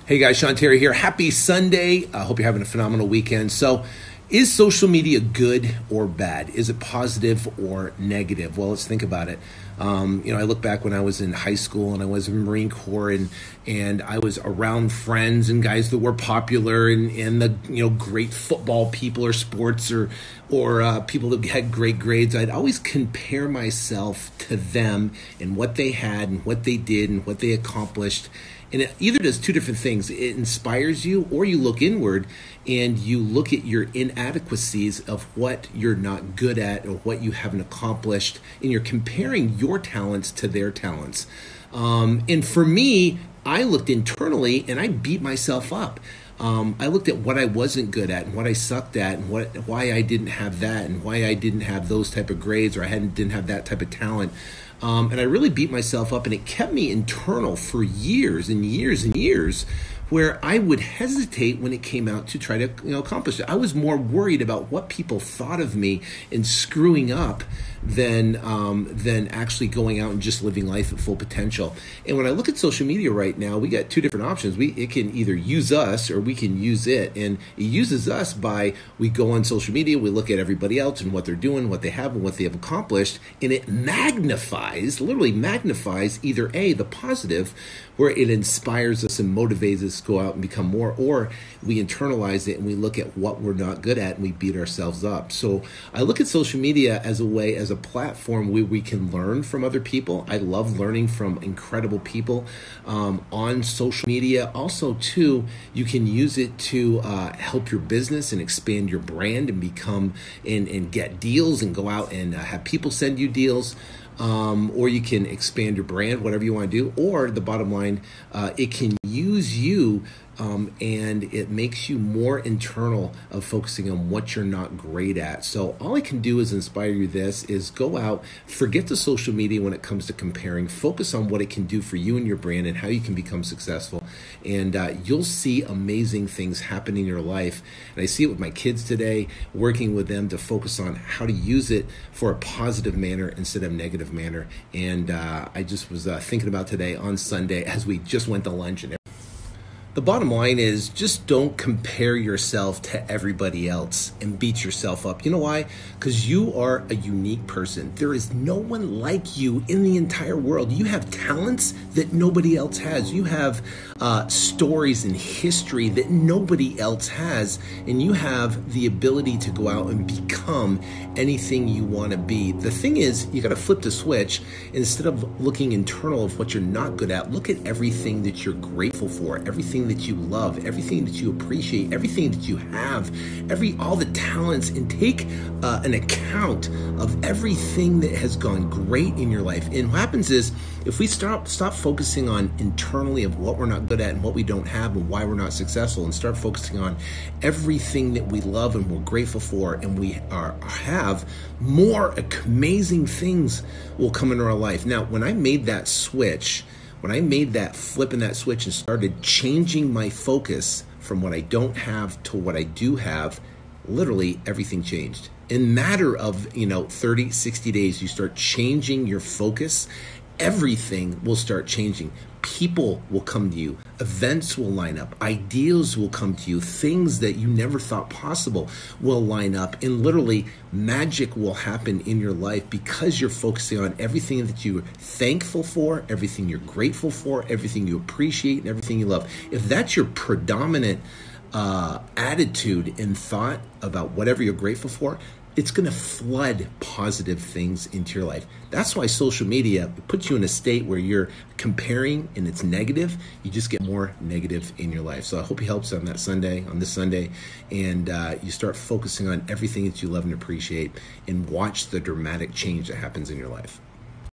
Hey guys, Sean Terry here. Happy Sunday. I hope you're having a phenomenal weekend. So, is social media good or bad? Is it positive or negative? Well, let's think about it. I look back when I was in high school and I was in the Marine Corps and I was around friends and guys that were popular and the great football people or sports or people that had great grades. I'd always compare myself to them and what they had and what they did and what they accomplished. And it either does two different things. It inspires you, or you look inward and you look at your inadequacies of what you're not good at or what you haven't accomplished, and you're comparing your talents to their talents. And for me, I looked internally and I beat myself up. I looked at what I wasn't good at and what I sucked at and why I didn't have that and why I didn't have those type of grades or didn't have that type of talent. And I really beat myself up, and it kept me internal for years and years and years, where I would hesitate when it came out to try to accomplish it. I was more worried about what people thought of me and screwing up than actually going out and just living life at full potential. And when I look at social media right now, we got two different options. It can either use us or we can use it. And it uses us by, we go on social media, we look at everybody else and what they're doing, what they have and what they have accomplished, and it literally magnifies either A, the positive, where it inspires us and motivates us to go out and become more, or we internalize it and we look at what we're not good at and we beat ourselves up. So I look at social media as a platform where we can learn from other people. I love learning from incredible people on social media. Also, too, you can use it to help your business and expand your brand and become and get deals and go out and have people send you deals. Or you can expand your brand, whatever you want to do. Or the bottom line, it can use you and it makes you more internal of focusing on what you're not great at. So all I can do is inspire you is go out, forget the social media when it comes to comparing, focus on what it can do for you and your brand and how you can become successful. And you'll see amazing things happen in your life. And I see it with my kids today, working with them to focus on how to use it for a positive manner instead of negative manner. And I just was thinking about today on Sunday as we just went to lunch and the bottom line is just don't compare yourself to everybody else and beat yourself up. You know why? Because you are a unique person. There is no one like you in the entire world. You have talents that nobody else has. You have stories and history that nobody else has. And you have the ability to go out and become anything you want to be. The thing is, you got to flip the switch. Instead of looking internal of what you're not good at, look at everything that you're grateful for, everything that you love, everything that you appreciate, everything that you have, all the talents, and take an account of everything that has gone great in your life. And what happens is, if we stop focusing on internally of what we're not good at and what we don't have and why we're not successful, and start focusing on everything that we love and we're grateful for and we have, more amazing things will come into our life. Now, when I made that switch, when I made that flip in that switch and started changing my focus from what I don't have to what I do have, literally everything changed. In a matter of 30, 60 days, you start changing your focus, everything will start changing. People will come to you. Events will line up. Ideas will come to you. Things that you never thought possible will line up. And literally, magic will happen in your life because you're focusing on everything that you're thankful for, everything you're grateful for, everything you appreciate, and everything you love. If that's your predominant attitude and thought about whatever you're grateful for, it's going to flood positive things into your life. That's why social media puts you in a state where you're comparing and it's negative. You just get more negative in your life. So I hope it helps on this Sunday, and you start focusing on everything that you love and appreciate and watch the dramatic change that happens in your life.